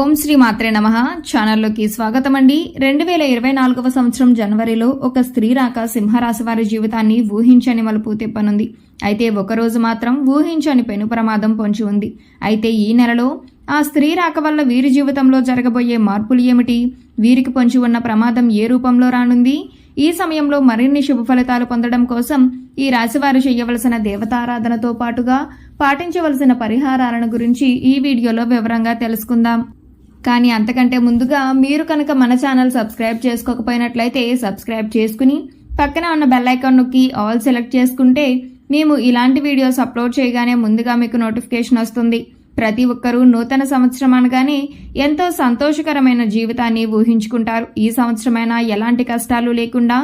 ఓం శ్రీ మాత్రే నమః. ఛానల్లోకి స్వాగతం అండి. 2024వ సంవత్సరం జనవరిలో ఒక స్త్రీ రాక సింహరాశి వారి జీవితాన్ని ఊహించని మలుపు తిప్పనుంది. అయితే ఒకరోజు మాత్రం ఊహించని పెను ప్రమాదం పొంచి ఉంది. అయితే ఈ నెలలో ఆ స్త్రీ రాక వల్ల వీరి జీవితంలో జరగబోయే మార్పులు ఏమిటి? వీరికి పొంచి ఉన్న ప్రమాదం ఏ రూపంలో రానుంది? ఈ సమయంలో మరిన్ని శుభ ఫలితాలు పొందడం కోసం ఈ రాశివారు చేయవలసిన దేవతారాధనతో పాటుగా పాటించవలసిన పరిహారాలను గురించి ఈ వీడియోలో వివరంగా తెలుసుకుందాం. కానీ అంతకంటే ముందుగా మీరు కనుక మన ఛానల్ సబ్స్క్రైబ్ చేసుకోకపోయినట్లయితే సబ్స్క్రైబ్ చేసుకుని పక్కన ఉన్న బెల్ ఐకాన్ నొక్కి ఆల్ సెలెక్ట్ చేసుకుంటే మేము ఇలాంటి వీడియోస్ అప్లోడ్ చేయగానే ముందుగా మీకు నోటిఫికేషన్ వస్తుంది. ప్రతి ఒక్కరూ నూతన సంవత్సరం అనగానే ఎంతో సంతోషకరమైన జీవితాన్ని ఊహించుకుంటారు. ఈ సంవత్సరమైనా ఎలాంటి కష్టాలు లేకుండా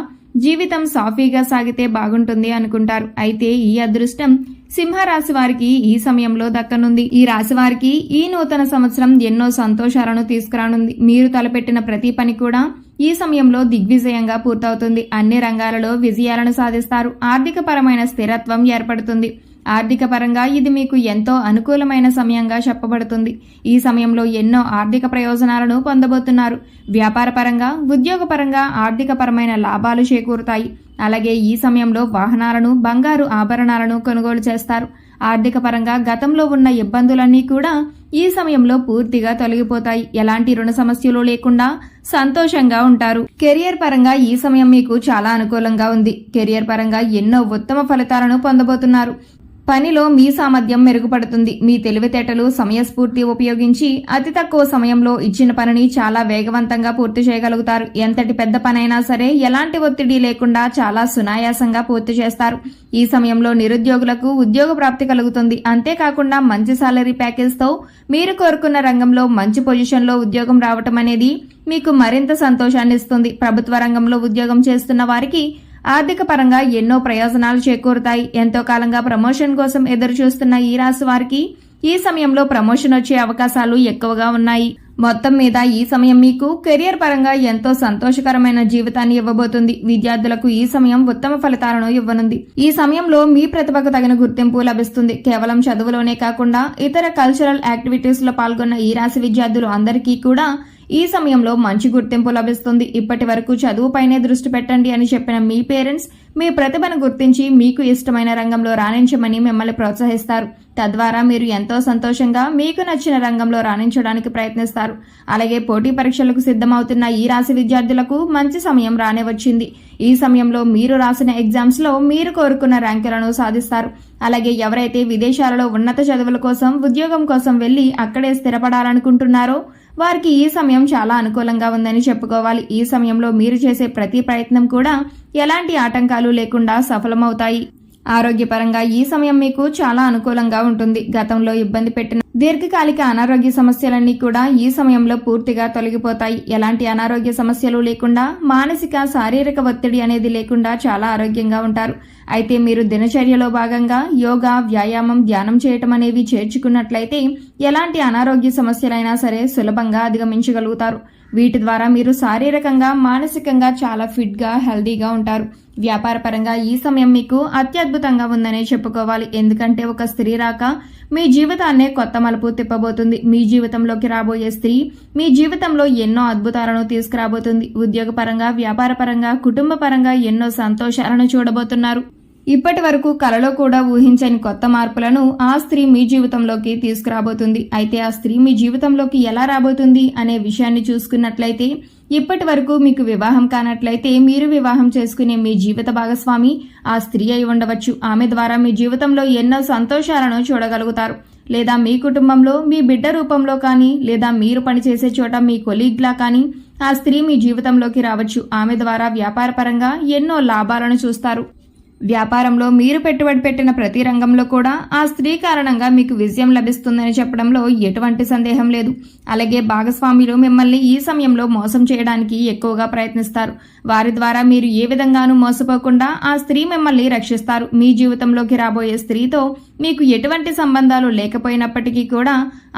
జీవితం సాఫీగా సాగితే బాగుంటుంది అనుకుంటారు. అయితే ఈ అదృష్టం సింహరాశి వారికి ఈ సమయంలో దక్కనుంది. ఈ రాశి వారికి ఈ నూతన సంవత్సరం ఎన్నో సంతోషాలను తీసుకురానుంది. మీరు తలపెట్టిన ప్రతి పని కూడా ఈ సమయంలో దిగ్విజయంగా పూర్తవుతుంది. అన్ని రంగాలలో విజయాలను సాధిస్తారు. ఆర్థిక పరమైన స్థిరత్వం ఏర్పడుతుంది. ఆర్థిక పరంగా ఇది మీకు ఎంతో అనుకూలమైన సమయంగా చెప్పబడుతుంది. ఈ సమయంలో ఎన్నో ఆర్థిక ప్రయోజనాలను పొందబోతున్నారు. వ్యాపార పరంగా, ఉద్యోగపరంగా ఆర్థిక పరమైన లాభాలు చేకూరుతాయి. అలాగే ఈ సమయంలో వాహనాలను, బంగారు ఆభరణాలను కొనుగోలు చేస్తారు. ఆర్థిక పరంగా గతంలో ఉన్న ఇబ్బందులన్నీ కూడా ఈ సమయంలో పూర్తిగా తొలగిపోతాయి. ఎలాంటి రుణ సమస్యలు లేకుండా సంతోషంగా ఉంటారు. కెరియర్ పరంగా ఈ సమయం మీకు చాలా అనుకూలంగా ఉంది. కెరియర్ పరంగా ఎన్నో ఉత్తమ ఫలితాలను పొందబోతున్నారు. పనిలో మీ సామర్థ్యం మెరుగుపడుతుంది. మీ తెలివితేటలు, సమయస్ఫూర్తి ఉపయోగించి అతి తక్కువ సమయంలో ఇచ్చిన పనిని చాలా వేగవంతంగా పూర్తి చేయగలుగుతారు. ఎంతటి పెద్ద పనైనా సరే ఎలాంటి ఒత్తిడి లేకుండా చాలా సునాయాసంగా పూర్తి చేస్తారు. ఈ సమయంలో నిరుద్యోగులకు ఉద్యోగ ప్రాప్తి కలుగుతుంది. అంతేకాకుండా మంచి సాలరీ ప్యాకేజ్తో మీరు కోరుకున్న రంగంలో మంచి పొజిషన్లో ఉద్యోగం రావటం అనేది మీకు మరింత సంతోషాన్ని ఇస్తుంది. ప్రభుత్వ రంగంలో ఉద్యోగం చేస్తున్న వారికి ఆర్థిక పరంగా ఎన్నో ప్రయోజనాలు చేకూరుతాయి. ఎంతో కాలంగా ప్రమోషన్ కోసం ఎదురు చూస్తున్న ఈ రాశి వారికి ఈ సమయంలో ప్రమోషన్ వచ్చే అవకాశాలు ఎక్కువగా ఉన్నాయి. మొత్తం మీద ఈ సమయం మీకు కెరియర్ పరంగా ఎంతో సంతోషకరమైన జీవితాన్ని ఇవ్వబోతుంది. విద్యార్థులకు ఈ సమయం ఉత్తమ ఫలితాలను ఇవ్వనుంది. ఈ సమయంలో మీ ప్రతిభకు తగిన గుర్తింపు లభిస్తుంది. కేవలం చదువులోనే కాకుండా ఇతర కల్చరల్ యాక్టివిటీస్ లో పాల్గొన్న ఈ రాశి విద్యార్థులు అందరికీ కూడా ఈ సమయంలో మంచి గుర్తింపు లభిస్తుంది. ఇప్పటి వరకు చదువుపైనే దృష్టి పెట్టండి అని చెప్పిన మీ పేరెంట్స్ మీ ప్రతిభను గుర్తించి మీకు ఇష్టమైన రంగంలో రాణించమని మిమ్మల్ని ప్రోత్సహిస్తారు. తద్వారా మీరు ఎంతో సంతోషంగా మీకు నచ్చిన రంగంలో రాణించడానికి ప్రయత్నిస్తారు. అలాగే పోటీ పరీక్షలకు సిద్ధమవుతున్న ఈ రాశి విద్యార్థులకు మంచి సమయం రానే వచ్చింది. ఈ సమయంలో మీరు రాసిన ఎగ్జామ్స్ లో మీరు కోరుకున్న ర్యాంకులను సాధిస్తారు. అలాగే ఎవరైతే విదేశాలలో ఉన్నత చదువుల కోసం, ఉద్యోగం కోసం వెళ్లి అక్కడే స్థిరపడాలనుకుంటున్నారో వారికి ఈ సమయం చాలా అనుకూలంగా ఉందని చెప్పుకోవాలి. ఈ సమయంలో మీరు చేసే ప్రతి ప్రయత్నం కూడా ఎలాంటి ఆటంకాలు లేకుండా సఫలమవుతాయి. ఆరోగ్యపరంగా ఈ సమయం మీకు చాలా అనుకూలంగా ఉంటుంది. గతంలో ఇబ్బంది పెట్టిన దీర్ఘకాలిక అనారోగ్య సమస్యలన్నీ కూడా ఈ సమయంలో పూర్తిగా తొలగిపోతాయి. ఎలాంటి అనారోగ్య సమస్యలు లేకుండా, మానసిక, శారీరక ఒత్తిడి అనేది లేకుండా చాలా ఆరోగ్యంగా ఉంటారు. అయితే మీరు దినచర్యలో భాగంగా యోగా, వ్యాయామం, ధ్యానం చేయటం అనేవి చేర్చుకున్నట్లయితే ఎలాంటి అనారోగ్య సమస్యలైనా సరే సులభంగా అధిగమించగలుగుతారు. వీటి ద్వారా మీరు శారీరకంగా, మానసికంగా చాలా ఫిట్ గా, హెల్దీగా ఉంటారు. వ్యాపార పరంగా ఈ సమయం మీకు అత్యద్భుతంగా ఉందనే చెప్పుకోవాలి. ఎందుకంటే ఒక స్త్రీ రాక మీ జీవితాన్నే కొత్త మలుపు తిప్పబోతుంది. మీ జీవితంలోకి రాబోయే స్త్రీ మీ జీవితంలో ఎన్నో అద్భుతాలను తీసుకురాబోతుంది. ఉద్యోగ పరంగా, వ్యాపార పరంగా, కుటుంబ పరంగా ఎన్నో సంతోషాలను చూడబోతున్నారు. ఇప్పటి వరకు కలలో కూడా ఊహించని కొత్త మార్పులను ఆ స్త్రీ మీ జీవితంలోకి తీసుకురాబోతుంది. అయితే ఆ స్త్రీ మీ జీవితంలోకి ఎలా రాబోతుంది అనే విషయాన్ని చూసుకున్నట్లయితే, ఇప్పటి వరకు మీకు వివాహం కానట్లయితే మీరు వివాహం చేసుకునే మీ జీవిత భాగస్వామి ఆ స్త్రీ అయి ఉండవచ్చు. ఆమె ద్వారా మీ జీవితంలో ఎన్నో సంతోషాలను చూడగలుగుతారు. లేదా మీ కుటుంబంలో మీ బిడ్డ రూపంలో కానీ, లేదా మీరు పనిచేసే చోట మీ కొలీగ్లా కానీ ఆ స్త్రీ మీ జీవితంలోకి రావచ్చు. ఆమె ద్వారా వ్యాపార పరంగా ఎన్నో లాభాలను చూస్తారు. వ్యాపారంలో మీరు పెట్టుబడి పెట్టిన ప్రతి రంగంలో కూడా ఆ స్త్రీ కారణంగా మీకు విజయం లభిస్తుందని చెప్పడంలో ఎటువంటి సందేహం లేదు. అలాగే భాగస్వాములు మిమ్మల్ని ఈ సమయంలో మోసం చేయడానికి ఎక్కువగా ప్రయత్నిస్తారు. వారి ద్వారా మీరు ఏ విధంగానూ మోసపోకుండా ఆ స్త్రీ మిమ్మల్ని రక్షిస్తారు. మీ జీవితంలోకి రాబోయే స్త్రీతో మీకు ఎటువంటి సంబంధాలు లేకపోయినప్పటికీ కూడా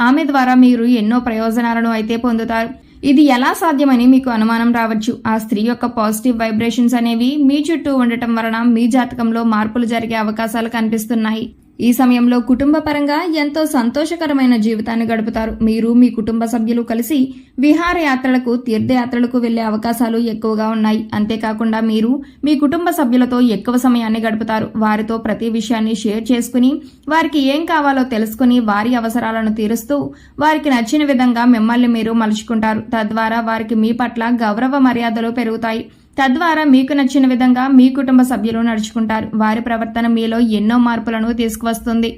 ఆమె ద్వారా మీరు ఎన్నో ప్రయోజనాలను అయితే పొందుతారు. ఇది ఎలా సాధ్యమని మీకు అనుమానం రావచ్చు. ఆ స్త్రీ యొక్క పాజిటివ్ వైబ్రేషన్స్ అనేవి మీ చుట్టూ ఉండటం వలన మీ జాతకంలో మార్పులు జరిగే అవకాశాలు కనిపిస్తున్నాయి. ఈ సమయంలో కుటుంబ పరంగా ఎంతో సంతోషకరమైన జీవితాన్ని గడుపుతారు. మీరు మీ కుటుంబ సభ్యులు కలిసి విహారయాత్రలకు, తీర్థయాత్రలకు వెళ్లే అవకాశాలు ఎక్కువగా ఉన్నాయి. అంతేకాకుండా మీరు మీ కుటుంబ సభ్యులతో ఎక్కువ సమయాన్ని గడుపుతారు. వారితో ప్రతి విషయాన్ని షేర్ చేసుకుని వారికి ఏం కావాలో తెలుసుకుని వారి అవసరాలను తీరుస్తూ వారికి నచ్చిన విధంగా మిమ్మల్ని మీరు మలుచుకుంటారు. తద్వారా వారికి మీ పట్ల గౌరవ మర్యాదలు పెరుగుతాయి. తద్వారా మీకు నచ్చిన విధంగా మీ కుటుంబ సభ్యులు నడుచుకుంటారు. వారి ప్రవర్తన మీలో ఎన్నో మార్పులను తీసుకువస్తుంది.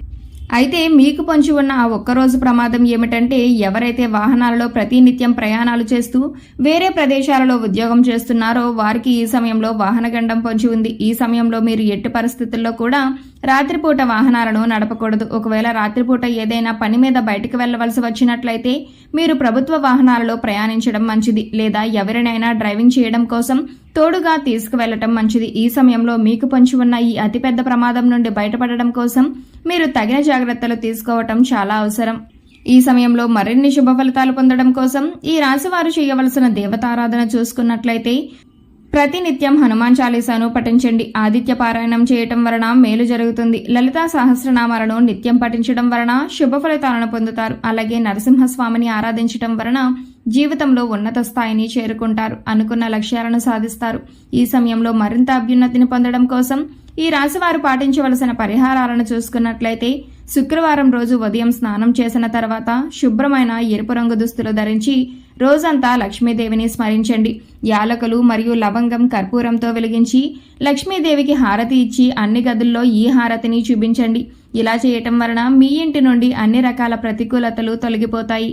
అయితే మీకు పొంచి ఉన్న ఆ ఒక్కరోజు ప్రమాదం ఏమిటంటే, ఎవరైతే వాహనాలలో ప్రతినిత్యం ప్రయాణాలు చేస్తూ వేరే ప్రదేశాలలో ఉద్యోగం చేస్తున్నారో వారికి ఈ సమయంలో వాహన గండం పొంచి ఉంది. ఈ సమయంలో మీరు ఎట్టి పరిస్థితుల్లో కూడా రాత్రిపూట వాహనాలను నడపకూడదు. ఒకవేళ రాత్రిపూట ఏదైనా పని మీద బయటకు వెళ్లవలసి వచ్చినట్లయితే మీరు ప్రభుత్వ వాహనాలలో ప్రయాణించడం మంచిది, లేదా ఎవరినైనా డ్రైవింగ్ చేయడం కోసం తోడుగా తీసుకువెళ్లటం మంచిది. ఈ సమయంలో మీకు పొంచి ఉన్న ఈ అతిపెద్ద ప్రమాదం నుండి బయటపడడం కోసం మీరు తగిన జాగ్రత్తలు తీసుకోవటం చాలా అవసరం. ఈ సమయంలో మరిన్ని శుభ ఫలితాలు పొందడం కోసం ఈ రాశివారు చేయవలసిన దేవతారాధన చూసుకున్నట్లయితే ప్రతినిత్యం హనుమాన్ చాలీసాను పఠించండి. ఆదిత్య పారాయణం చేయటం వలన మేలు జరుగుతుంది. లలితా సహస్రనామాలను నిత్యం పఠించడం వలన శుభ ఫలితాలను పొందుతారు. అలాగే నరసింహస్వామిని ఆరాధించటం వలన జీవితంలో ఉన్నత స్థాయిని చేరుకుంటారు. అనుకున్న లక్ష్యాలను సాధిస్తారు. ఈ సమయంలో మరింత అభ్యున్నతిని పొందడం కోసం ఈ రాశివారు పాటించవలసిన పరిహారాలను చూసుకున్నట్లయితే శుక్రవారం రోజు ఉదయం స్నానం చేసిన తర్వాత శుభ్రమైన ఎరుపు రంగు దుస్తులు ధరించి రోజంతా లక్ష్మీదేవిని స్మరించండి. యాలకులు మరియు లవంగం కర్పూరంతో వెలిగించి లక్ష్మీదేవికి హారతి ఇచ్చి అన్ని గదుల్లో ఈ హారతిని చూపించండి. ఇలా చేయటం వలన మీ ఇంటి నుండి అన్ని రకాల ప్రతికూలతలు తొలగిపోతాయి.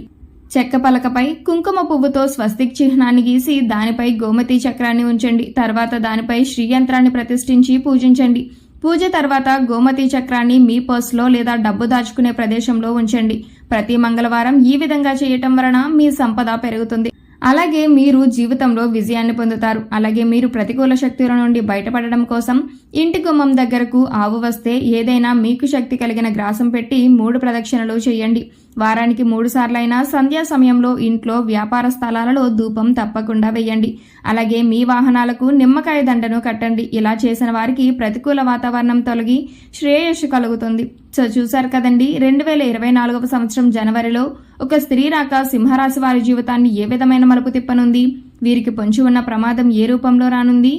చెక్క పలకపై కుంకుమ పువ్వుతో స్వస్తిక్ చిహ్నాన్ని గీసి దానిపై గోమతి చక్రాన్ని ఉంచండి. తర్వాత దానిపై శ్రీయంత్రాన్ని ప్రతిష్ఠించి పూజించండి. పూజ తర్వాత గోమతి చక్రాన్ని మీ పర్సులో లేదా డబ్బు దాచుకునే ప్రదేశంలో ఉంచండి. ప్రతి మంగళవారం ఈ విధంగా చేయటం వలన మీ సంపద పెరుగుతుంది. అలాగే మీరు జీవితంలో విజయాన్ని పొందుతారు. అలాగే మీరు ప్రతికూల శక్తుల నుండి బయటపడడం కోసం ఇంటి గుమ్మం దగ్గరకు ఆవు వస్తే ఏదైనా మీకు శక్తి కలిగిన గ్రాసం పెట్టి 3 ప్రదక్షిణలు చేయండి. వారానికి 3 సార్లైనా సంధ్యా సమయంలో ఇంట్లో, వ్యాపార స్థలాలలో ధూపం తప్పకుండా వేయండి. అలాగే మీ వాహనాలకు నిమ్మకాయ దండను కట్టండి. ఇలా చేసిన వారికి ప్రతికూల వాతావరణం తొలగి శ్రేయస్సు కలుగుతుంది. సో చూశారు కదండి, 2024వ సంవత్సరం జనవరిలో ఒక స్త్రీ రాక సింహరాశి వారి జీవితాన్ని ఏ విధమైన మలుపు తిప్పనుంది, వీరికి పొంచి ఉన్న ప్రమాదం ఏ రూపంలో రానుంది,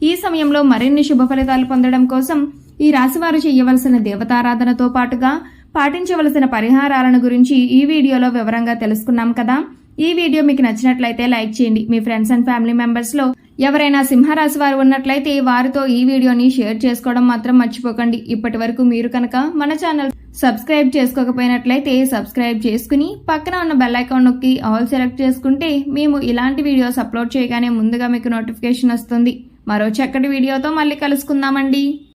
ఈ సమయంలో మరిన్ని శుభ ఫలితాలు పొందడం కోసం ఈ రాశివారు చేయవలసిన దేవతారాధనతో పాటుగా పాటించవలసిన పరిహారాలను గురించి ఈ వీడియోలో వివరంగా తెలుసుకున్నాం కదా. ఈ వీడియో మీకు నచ్చినట్లయితే లైక్ చేయండి. మీ ఫ్రెండ్స్ అండ్ ఫ్యామిలీ మెంబర్స్ లో ఎవరైనా సింహరాశి వారు ఉన్నట్లయితే వారితో ఈ వీడియోని షేర్ చేసుకోవడం మాత్రం మర్చిపోకండి. ఇప్పటి వరకు మీరు కనుక మన ఛానల్ సబ్స్క్రైబ్ చేసుకోకపోయినట్లయితే సబ్స్క్రైబ్ చేసుకుని పక్కన ఉన్న బెల్ ఐకాన్ నొక్కి ఆల్ సెలెక్ట్ చేసుకుంటే మేము ఇలాంటి వీడియోస్ అప్లోడ్ చేయగానే ముందుగా మీకు నోటిఫికేషన్ వస్తుంది. మరో చక్కటి వీడియోతో మళ్ళీ కలుసుకుందామండి.